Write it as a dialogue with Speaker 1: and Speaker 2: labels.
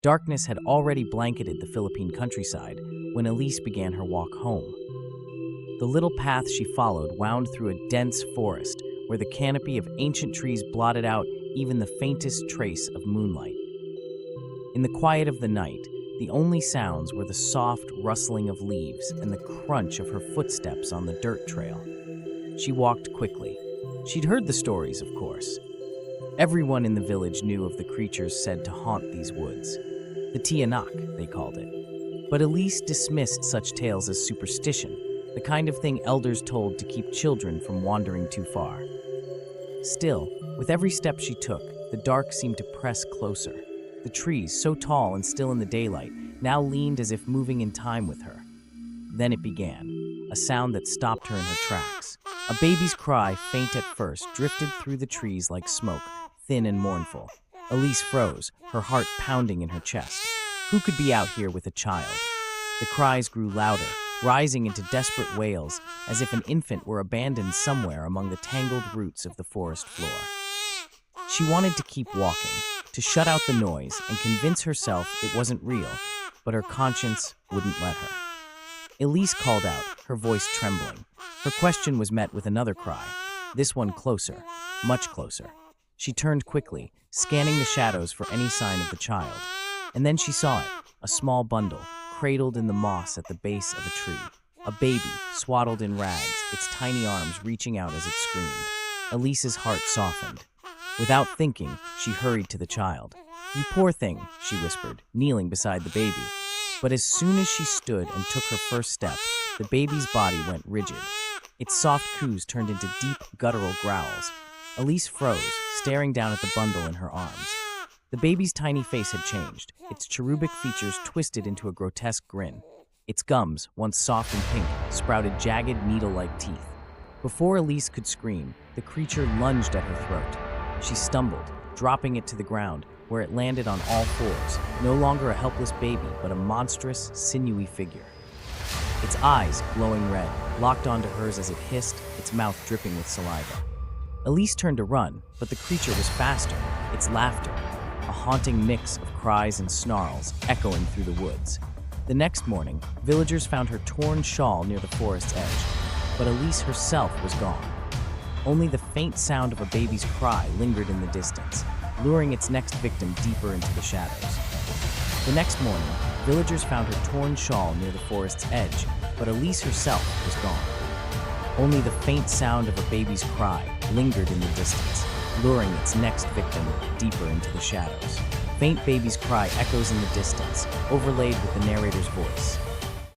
Speaker 1: Darkness had already blanketed the Philippine countryside when Elise began her walk home. The little path she followed wound through a dense forest where the canopy of ancient trees blotted out even the faintest trace of moonlight. In the quiet of the night, the only sounds were the soft rustling of leaves and the crunch of her footsteps on the dirt trail. She walked quickly. She'd heard the stories, of course. Everyone in the village knew of the creatures said to haunt these woods. The Tiyanak, they called it. But Elise dismissed such tales as superstition, the kind of thing elders told to keep children from wandering too far. Still, with every step she took, the dark seemed to press closer. The trees, so tall and still in the daylight, now leaned as if moving in time with her. Then it began, a sound that stopped her in her tracks. A baby's cry, faint at first, drifted through the trees like smoke, thin and mournful. Elise froze, her heart pounding in her chest. Who could be out here with a child? The cries grew louder, rising into desperate wails, as if an infant were abandoned somewhere among the tangled roots of the forest floor. She wanted to keep walking, to shut out the noise and convince herself it wasn't real, but her conscience wouldn't let her. Elise called out, her voice trembling. Her question was met with another cry, this one closer, much closer. She turned quickly, scanning the shadows for any sign of the child. And then she saw it, a small bundle, cradled in the moss at the base of a tree. A baby, swaddled in rags, its tiny arms reaching out as it screamed. Elise's heart softened. Without thinking, she hurried to the child. "You poor thing," she whispered, kneeling beside the baby. But as soon as she stood and took her first step, the baby's body went rigid. Its soft coos turned into deep, guttural growls. Elise froze, staring down at the bundle in her arms. The baby's tiny face had changed, its cherubic features twisted into a grotesque grin. Its gums, once soft and pink, sprouted jagged, needle-like teeth. Before Elise could scream, the creature lunged at her throat. She stumbled, dropping it to the ground, where it landed on all fours, no longer a helpless baby, but a monstrous, sinewy figure. Its eyes, glowing red, locked onto hers as it hissed, its mouth dripping with saliva. Elise turned to run, but the creature was faster, its laughter, a haunting mix of cries and snarls, echoing through the woods. The next morning, villagers found her torn shawl near the forest's edge, but Elise herself was gone. Only the faint sound of a baby's cry lingered in the distance, luring its next victim deeper into the shadows. The next morning, villagers found her torn shawl near the forest's edge, but Elise herself was gone. Only the faint sound of a baby's cry lingered in the distance, luring its next victim deeper into the shadows. Faint baby's cry echoes in the distance, overlaid with the narrator's voice.